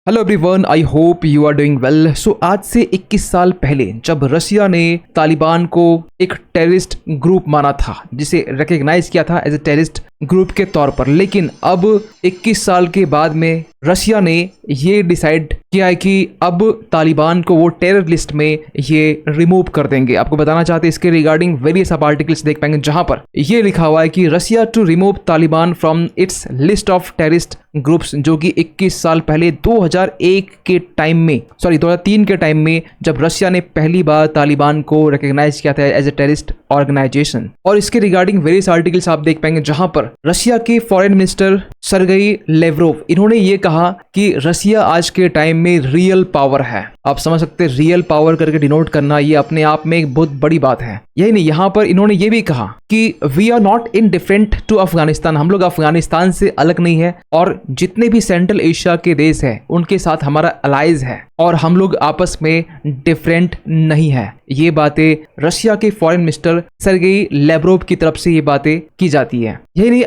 Hello everyone, I hope you are doing well. So आज से 21 साल पहले जब रशिया ने तालिबान को एक टेररिस्ट ग्रुप माना था, जिसे रिकग्नाइज किया था एज ए टेररिस्ट ग्रुप के तौर पर, लेकिन अब 21 साल के बाद में रशिया ने ये डिसाइड किया है कि अब तालिबान को वो टेरर लिस्ट में ये रिमूव कर देंगे। आपको बताना चाहते हैं इसके रिगार्डिंग वेरियस आप आर्टिकल्स देख पाएंगे जहां पर ये लिखा हुआ है कि Russia to remove Taliban from its list of terrorist groups, जो कि 21 साल पहले 2001 के टाइम में 2003 के टाइम में जब रशिया ने पहली बार तालिबान को रिकग्नाइज किया था एज ए टेररिस्ट ऑर्गेनाइजेशन। और इसके रिगार्डिंग वेरियस आर्टिकल्स आप देख पाएंगे जहां पर रशिया के फॉरेन मिनिस्टर सर्गेई लेवरोव, इन्होंने ये कहा कि रशिया आज के टाइम में रियल पावर है। आप समझ सकते हैं, रियल पावर करके डिनोट करना ये अपने आप में एक बहुत बड़ी बात है। यही नहीं, यहाँ पर इन्होंने ये भी कहा कि we are not in different to Afghanistan, हम लोग अफगानिस्तान से अलग नहीं है और जितने भी सेंट्रल एशिया के देश हैं उनके साथ हमारा अलाइज है और हम लोग आपस में डिफरेंट नहीं है। ये बातें रशिया के फॉरेन मिनिस्टर सर्गेई लेवरोव की तरफ से ये बातें की जाती है। यही नहीं,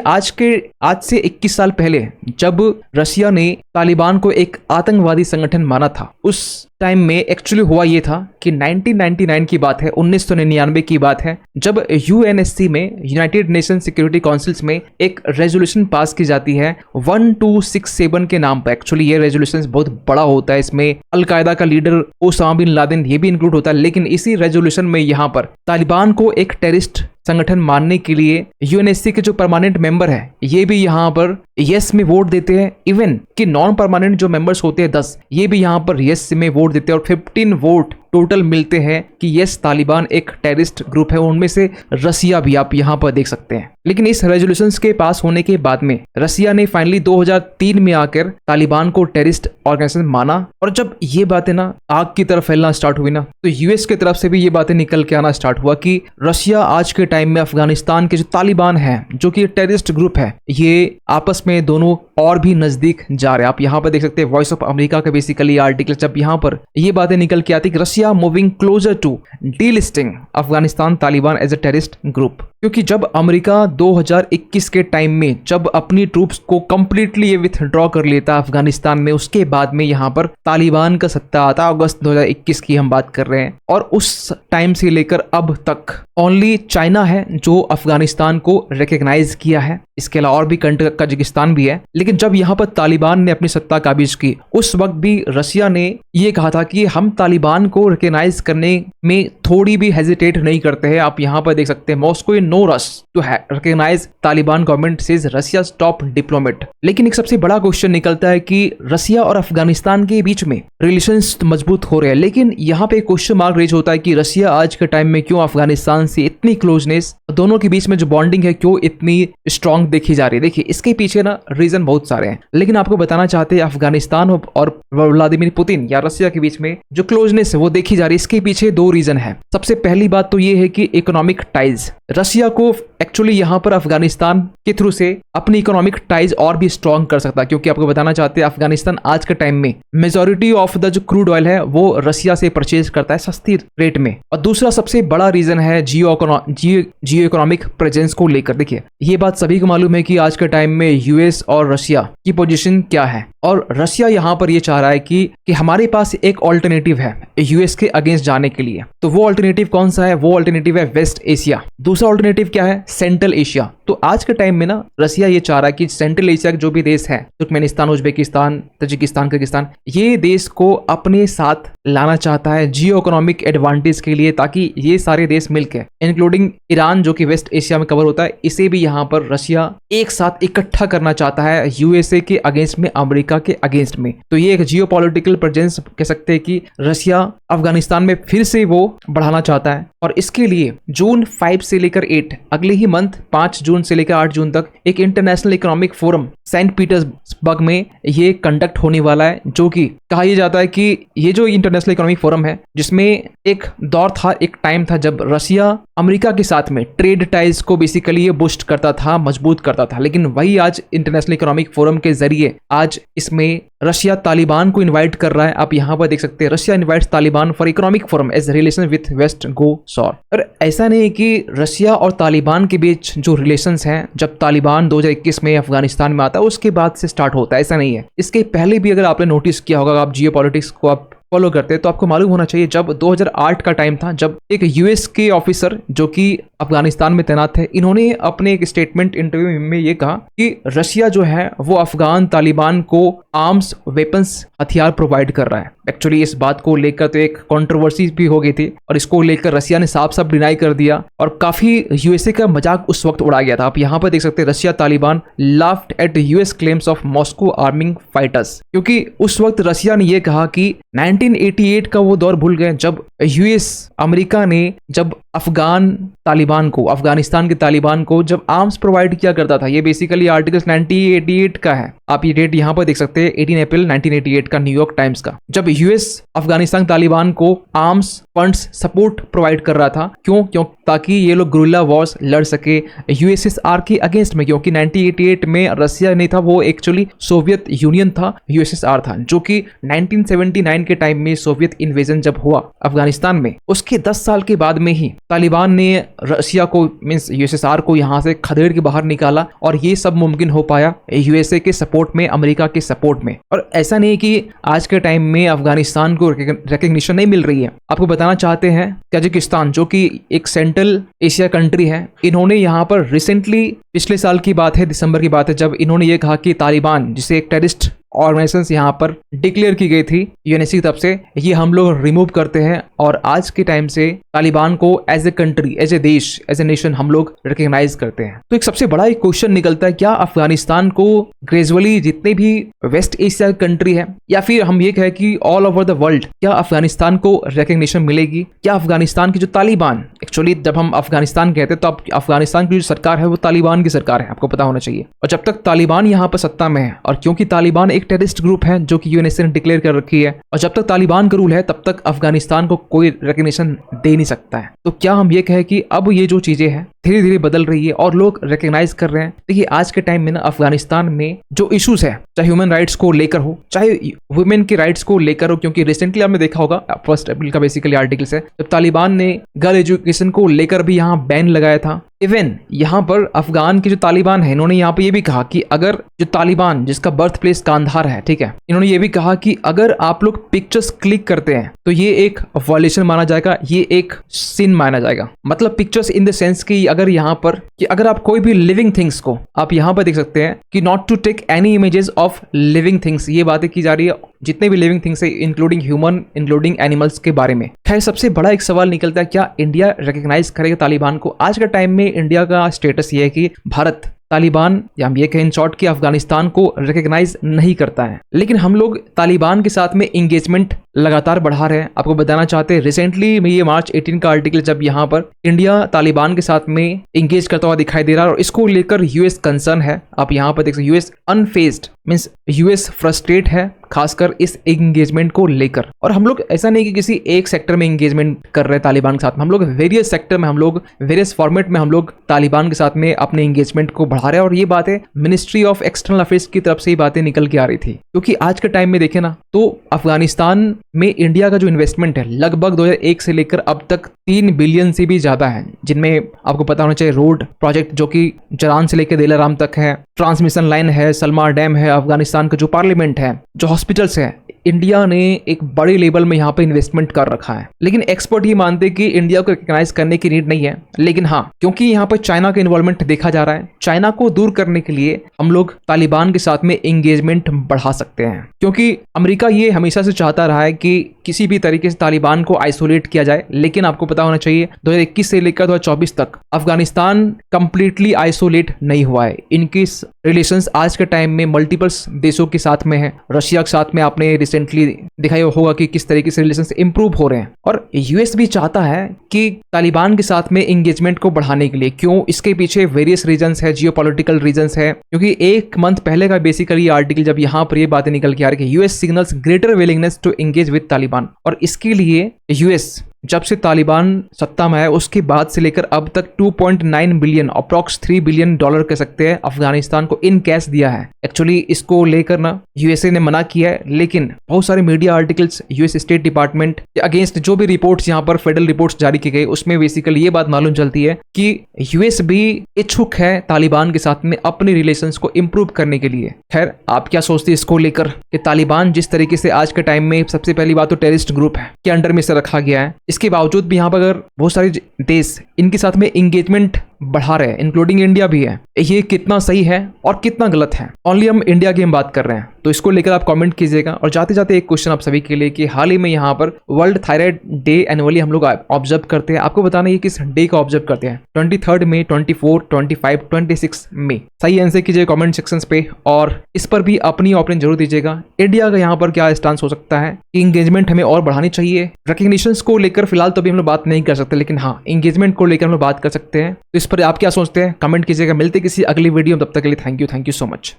आज से 21 साल पहले जब रशिया ने तालिबान को एक आतंकवादी संगठन माना था, उस टाइम में एक्चुअली हुआ ये था कि 1999 की बात है, 1999 की बात है, जब यूएनएससी में, यूनाइटेड नेशन सिक्योरिटी काउंसिल्स में एक रेजोल्यूशन पास की जाती है 1267 के नाम पर। एक्चुअली ये रेजोल्यूशन बहुत बड़ा होता है, इसमें अलकायदा का लीडर ओसामा बिन लादेन ये भी इंक्लूड होता है, लेकिन इसी रेजोल्यूशन में यहाँ पर तालिबान को एक टेररिस्ट संगठन मानने के लिए यूएनएससी के जो परमानेंट मेंबर है ये भी यहाँ पर यस में वोट देते हैं। इवन कि नॉन परमानेंट जो मेंबर्स होते हैं 10, ये भी यहाँ पर यस में वोट देते हैं और 15 वोट टोटल मिलते हैं कि यस तालिबान एक टेररिस्ट ग्रुप है। उनमें से रसिया भी आप यहाँ पर देख सकते हैं। लेकिन इस रेजोल्यूशंस के पास होने के बाद में रसिया ने फाइनली 2003 में आकर तालिबान को टेररिस्ट ऑर्गेनाइजेशन माना। और जब ये बातें ना आग की तरफ फैलना स्टार्ट हुई ना, तो यूएस की तरफ से भी ये बातें निकल के आना स्टार्ट हुआ कि रशिया आज के टाइम में अफगानिस्तान के जो तालिबान है, जो कि टेररिस्ट ग्रुप है, ये आपस में दोनों और भी नजदीक जा रहे हैं। आप यहाँ पर देख सकते हैं वॉइस ऑफ अमेरिका का बेसिकली आर्टिकल, जब यहाँ पर ये बातें निकल के आती कि Russia moving closer to delisting Afghanistan Taliban as a terrorist group. क्योंकि जब अमेरिका 2021 के टाइम में जब अपनी ट्रूप्स को कंप्लीटली ये विथड्रॉ कर लेता अफगानिस्तान में, उसके बाद में यहाँ पर तालिबान का सत्ता आता। अगस्त 2021 की हम बात कर रहे हैं और उस टाइम से लेकर अब तक ओनली चाइना है जो अफगानिस्तान को रिकग्नाइज किया है। इसके अलावा और भी कंट्री, कजाकिस्तान भी है। लेकिन जब यहाँ पर तालिबान ने अपनी सत्ता काबिज की, उस वक्त भी रशिया ने ये कहा था कि हम तालिबान को रिकग्नाइज करने में थोड़ी भी हेजिटेट नहीं करते हैं। आप यहाँ पर देख सकते हैं Moscow in no rush to recognize Taliban government says Russia top diplomat. लेकिन एक सबसे बड़ा क्वेश्चन निकलता है कि रशिया और अफगानिस्तान के बीच में रिलेशंस मजबूत हो रहे हैं, लेकिन यहाँ पे क्वेश्चन मार्क रेज होता है कि रशिया आज के टाइम में क्यों अफगानिस्तान से इतनी क्लोजनेस, दोनों के बीच में जो बॉन्डिंग है क्यों इतनी स्ट्रांग देखी जा रही है। देखिए इसके पीछे ना रीजन बहुत सारे हैं, लेकिन आपको बताना चाहते हैं अफगानिस्तान और व्लादिमीर पुतिन या रशिया के बीच में जो क्लोजनेस है वो देखी जा रही है। इसके पीछे दो रीजन है। सबसे पहली बात तो ये है कि इकोनॉमिक टाइज, रशिया को एक्चुअली यहाँ पर अफगानिस्तान के थ्रू से अपनी इकोनॉमिक टाइज और भी स्ट्रांग कर सकता है, क्योंकि आपको बताना चाहते हैं अफगानिस्तान आज के टाइम में मेजॉरिटी ऑफ द जो क्रूड ऑयल है वो रशिया से परचेज करता है सस्ती रेट में। और दूसरा सबसे बड़ा रीजन है जियो इकोनॉमिक प्रेजेंस को लेकर। देखिए ये बात सभी को मालूम है कि आज के टाइम में यूएस और रशिया की पोजीशन क्या है, और रशिया यहाँ पर ये चाह रहा है कि हमारे पास एक ऑल्टरनेटिव है यूएस के अगेंस्ट जाने के लिए। तो वो ऑल्टरनेटिव कौन सा है? वो ऑल्टरनेटिव है वेस्ट एशिया। दूसरा ऑल्टरनेटिव क्या है? Central Asia. तो आज के टाइम में ना रशिया ये चाह रहा है कि सेंट्रल एशिया के जो भी देश है, तुर्कमेनिस्तान, उज्बेकिस्तान, तजिकिस्तान, किर्गिस्तान, ये देश को अपने साथ लाना चाहता है जियो इकोनॉमिक एडवांटेज के लिए, ताकि ये सारे देश मिलकर, इंक्लूडिंग ईरान जो कि वेस्ट एशिया में कवर होता है, इसे भी यहाँ पर रशिया एक साथ इकट्ठा करना चाहता है यूएसए के अगेंस्ट में, अमेरिका के अगेंस्ट में। तो ये एक जियो पॉलिटिकल प्रेजेंस कह सकते हैं कि रशिया अफगानिस्तान में फिर से वो बढ़ाना चाहता है। और इसके लिए जून 5 से लेकर 8, अगले ही मंथ 5 जून से लेकर 8 जून तक एक international economic forum Saint Petersburg में ये कंडक्ट होने वाला है, जो कि कहा यह जाता है कि ये जो इंटरनेशनल इकोनॉमिक फोरम है, जिसमें एक दौर था, एक टाइम था जब रशिया अमेरिका के साथ में ट्रेड टाइज को बेसिकली ये बूस्ट करता था, मजबूत करता था। लेकिन वही आज इंटरनेशनल इकोनॉमिक फोरम के जरिए आज इसमें रशिया तालिबान को इनवाइट कर रहा है। आप यहाँ पर देख सकते हैं, Russia invites Taliban for economic forum as relation with west go sour. और ऐसा नहीं है कि रशिया और तालिबान के बीच जो रिलेशंस हैं जब तालिबान 2021 में अफगानिस्तान में आता है उसके बाद से स्टार्ट होता है, ऐसा नहीं है। इसके पहले भी अगर आपने नोटिस किया होगा, आप जियोपॉलिटिक्स को आप फॉलो करते हैं तो आपको मालूम होना चाहिए, जब 2008 का टाइम था, जब एक यूएस के ऑफिसर जो कि अफगानिस्तान में तैनात थे, इन्होंने अपने एक स्टेटमेंट इंटरव्यू में ये कहा कि रशिया जो है वो अफगान तालिबान को आर्म्स, वेपन्स, हथियार प्रोवाइड कर रहा है। एक्चुअली इस बात को लेकर तो एक कंट्रोवर्सी भी हो गई थी और इसको लेकर रशिया ने साफ साफ डिनाई कर दिया और काफी यूएसए का मजाक उस वक्त उड़ा गया था। आप यहाँ पर देख सकते हैं, Russia Taliban laughed at US claims of Moscow arming fighters, क्योंकि उस वक्त रशिया ने यह कहा कि 1988 का वो दौर भूल गए जब यूएस अमेरिका ने जब अफगान तालिबान को, अफगानिस्तान के तालिबान को जब आर्म्स प्रोवाइड किया करता था। ये बेसिकली आर्टिकल्स 1988 का है। आप ये डेट यहाँ पर देख सकते हैं, 18 अप्रैल 1988 का, न्यूयॉर्क टाइम्स का, जब यूएस अफगानिस्तान तालिबान को आर्म्स, फंड्स, सपोर्ट प्रोवाइड कर रहा था। क्यों? ताकि ये लोग गुरिल्ला वॉर्स लड़ सके यूएसएसआर के अगेंस्ट में, क्योंकि 1988 में रशिया नहीं था, वो एक्चुअली सोवियत यूनियन था, यूएसएसआर था, जो कि 1979 के टाइम में सोवियत इन्वेजन जब हुआ अफगानिस्तान में, उसके 10 साल के बाद में ही तालिबान ने रशिया को, मींस यूएसएसआर को यहाँ से खदेड़ के बाहर निकाला और ये सब मुमकिन हो पाया यूएसए के सपोर्ट में, अमेरिका के सपोर्ट में। और ऐसा नहीं कि आज के टाइम में अफगानिस्तान को रिकग्निशन नहीं मिल रही है। आपको बताना चाहते हैं, कजाकिस्तान जो कि एक सेंट्रल एशिया कंट्री है, इन्होंने यहाँ पर रिसेंटली, पिछले साल की बात है, दिसंबर की बात है, जब इन्होंने ये कहा कि तालिबान, जिसे एक टेररिस्ट ऑर्गेनाइजेशन यहाँ पर डिक्लेयर की गई थी यूएनएससी की तरफ से, ये हम लोग रिमूव करते हैं और आज के टाइम से तालिबान को as a country, as a देश, एज ए नेशन हम लोग रिकॉग्नाइज करते हैं। तो एक सबसे बड़ा एक क्वेश्चन निकलता है, क्या अफगानिस्तान को ग्रेजुअली जितने भी वेस्ट एशिया कंट्री है या फिर हम ये कहें कि ऑल ओवर द वर्ल्ड, क्या अफगानिस्तान को रिकॉग्निशन मिलेगी? क्या अफगानिस्तान की जो तालिबान, एक्चुअली जब हम अफगानिस्तान कहते हैं तो अफगानिस्तान की जो सरकार है वो तालिबान की सरकार है, आपको पता होना चाहिए। और जब तक तालिबान यहाँ पर सत्ता में है, और क्योंकि तालिबान एक टेररिस्ट ग्रुप है जो कि यूएनएसए ने डिक्लेयर कर रखी है, और जब तक तालिबान का रूल है तब तक अफगानिस्तान को कोई रिकॉग्निशन दे नहीं सकता है। तो क्या हम ये कहें कि अब ये जो चीजें हैं धीरे धीरे बदल रही है और लोग रिकॉग्नाइज कर रहे हैं? देखिए, आज के टाइम में ना अफगानिस्तान में जो इश्यूज है, चाहे ह्यूमन राइट्स को लेकर हो, चाहे वुमेन के राइट्स को लेकर हो, क्योंकि रिसेंटली आपने देखा होगा, फर्स्ट अप्रैल का बेसिकली आर्टिकल्स है, जब तालिबान ने गर्ल एजुकेशन को लेकर भी यहाँ बैन लगाया था। इवन यहाँ पर अफगान के जो तालिबान है, इन्होंने यहाँ पे ये भी कहा कि अगर जो तालिबान जिसका बर्थ प्लेस कांधार है, ठीक है, इन्होंने ये भी कहा कि अगर आप लोग पिक्चर्स क्लिक करते हैं तो ये एक वायलेशन माना जाएगा, ये एक सिन माना जाएगा। मतलब पिक्चर्स इन द सेंस कि अगर यहाँ पर कि अगर आप कोई भी लिविंग थिंग्स को, आप यहाँ पर देख सकते हैं कि not to take any images of living things, ये बातें की जा रही है जितने भी लिविंग थिंग्स है, इंक्लूडिंग ह्यूमन, इंक्लूडिंग एनिमल्स के बारे में। खैर, सबसे बड़ा एक सवाल निकलता है, क्या इंडिया रिकॉग्नाइज करेगा तालिबान को? आज के टाइम में इंडिया का स्टेटस ये है कि भारत तालिबान, या हम ये कहें इन शॉर्ट कि अफगानिस्तान को रिकॉग्नाइज नहीं करता है, लेकिन हम लोग तालिबान के साथ में इंगेजमेंट लगातार बढ़ा रहे हैं। आपको बताना चाहते हैं, रिसेंटली में ये मार्च 18 का आर्टिकल, जब यहाँ पर इंडिया तालिबान के साथ में इंगेज करता हुआ दिखाई दे रहा है और इसको लेकर यूएस कंसर्न है। आप यहाँ पर देख सकते, यूएस अनफेज्ड, मींस यूएस फ्रस्ट्रेट है खासकर इस एंगेजमेंट को लेकर। और हम लोग ऐसा नहीं कि किसी एक सेक्टर में एंगेजमेंट कर रहे हैं तालिबान के साथ में, हम लोग वेरियस सेक्टर में, हम लोग वेरियस फॉर्मेट में हम लोग तालिबान के साथ में अपने एंगेजमेंट को बढ़ा रहे हैं। और ये बातें मिनिस्ट्री ऑफ एक्सटर्नल अफेयर्स की तरफ से ये बातें निकल के आ रही थी, क्योंकि आज के टाइम में देखें ना तो अफगानिस्तान में इंडिया का जो इन्वेस्टमेंट है लगभग 2001 से लेकर अब तक 3 बिलियन से भी ज्यादा है, जिनमें आपको पता होना चाहिए रोड प्रोजेक्ट जो कि जरान से लेकर दिलाराम तक है, ट्रांसमिशन लाइन है, सलमा डैम है, अफगानिस्तान का जो पार्लियामेंट है, जो हॉस्पिटल्स है, इंडिया ने एक बड़े लेवल में यहाँ पे इन्वेस्टमेंट कर रखा है। लेकिन एक्सपर्ट ये मानते हैं कि इंडिया को रिकॉग्नाइज करने की नीड नहीं है। लेकिन हाँ, क्योंकि यहाँ पर चाइना का इन्वॉल्वमेंट देखा जा रहा है, चाइना को दूर करने के लिए हम लोग तालिबान के साथ में एंगेजमेंट बढ़ा सकते हैं, क्योंकि अमेरिका ये हमेशा से चाहता रहा है कि किसी भी तरीके से तालिबान को आइसोलेट किया जाए। लेकिन आपको पता होना चाहिए 2021 से लेकर 2024 तक अफगानिस्तान कंप्लीटली आइसोलेट नहीं हुआ है। इनकी रिलेशंस आज के टाइम में मल्टीपल्स देशों के साथ में है। रशिया के साथ में आपने रिसेंटली दिखाया होगा कि किस तरीके से रिलेशंस इंप्रूव हो रहे हैं, और यूएस भी चाहता है कि तालिबान के साथ में एंगेजमेंट को बढ़ाने के लिए। क्यों? इसके पीछे वेरियस रीजंस है, जियोपॉलिटिकल रीजंस है। क्योंकि एक मंथ पहले का बेसिकली आर्टिकल जब यहाँ पर ये बातें निकल के आ रही है, US signals greater willingness to engage with Taliban, और इसके लिए यूएस जब से तालिबान सत्ता में है उसके बाद से लेकर अब तक 2.9 बिलियन अप्रॉक्स 3 बिलियन डॉलर कह सकते हैं अफगानिस्तान को इन कैश दिया है। एक्चुअली इसको लेकर ना यूएसए ने मना किया है, लेकिन बहुत सारे media articles US state department के अगेंस्ट जो भी रिपोर्ट्स यहाँ पर फेडरल रिपोर्ट्स जारी की गई उसमें बेसिकली ये बात मालूम चलती है कि यूएस भी इच्छुक है तालिबान के साथ में अपने रिलेशंस को इंप्रूव करने के लिए। खैर आप क्या सोचते हैं इसको लेकर कि तालिबान जिस तरीके से आज के टाइम में सबसे पहली बात तो टेररिस्ट ग्रुप है के अंडर में से रखा गया है, इसके बावजूद भी यहाँ पर अगर बहुत सारे देश इनके साथ में इंगेजमेंट बढ़ा रहे हैं इंक्लूडिंग इंडिया भी है, ये कितना सही है और कितना गलत है? ओनली हम इंडिया की हम बात कर रहे हैं, तो इसको लेकर आप कमेंट कीजिएगा। और जाते जाते एक क्वेश्चन आप सभी के लिए कि हाल ही में यहाँ पर वर्ल्ड थायराइड डे एनुअली हम लोग ऑब्जर्व करते हैं, आपको बताना ये किस डे का ऑब्जर्व करते हैं? 23 मई, 24, 25, 26 मई। सही आंसर कीजिए कमेंट सेक्शन पे और इस पर भी अपनी ओपिनियन जरूर दीजिएगा। इंडिया का यहाँ पर क्या स्टांस हो सकता है कि इंगेजमेंट हमें और बढ़ानी चाहिए? रिकग्निशन को लेकर फिलहाल तो अभी हम लोग बात नहीं कर सकते, लेकिन हाँ इंगेजमेंट को लेकर हम लोग बात कर सकते हैं। तो इस पर आप क्या सोचते हैं कमेंट कीजिएगा। मिलते किसी अगली वीडियो में, तब तक के लिए थैंक यू सो मच।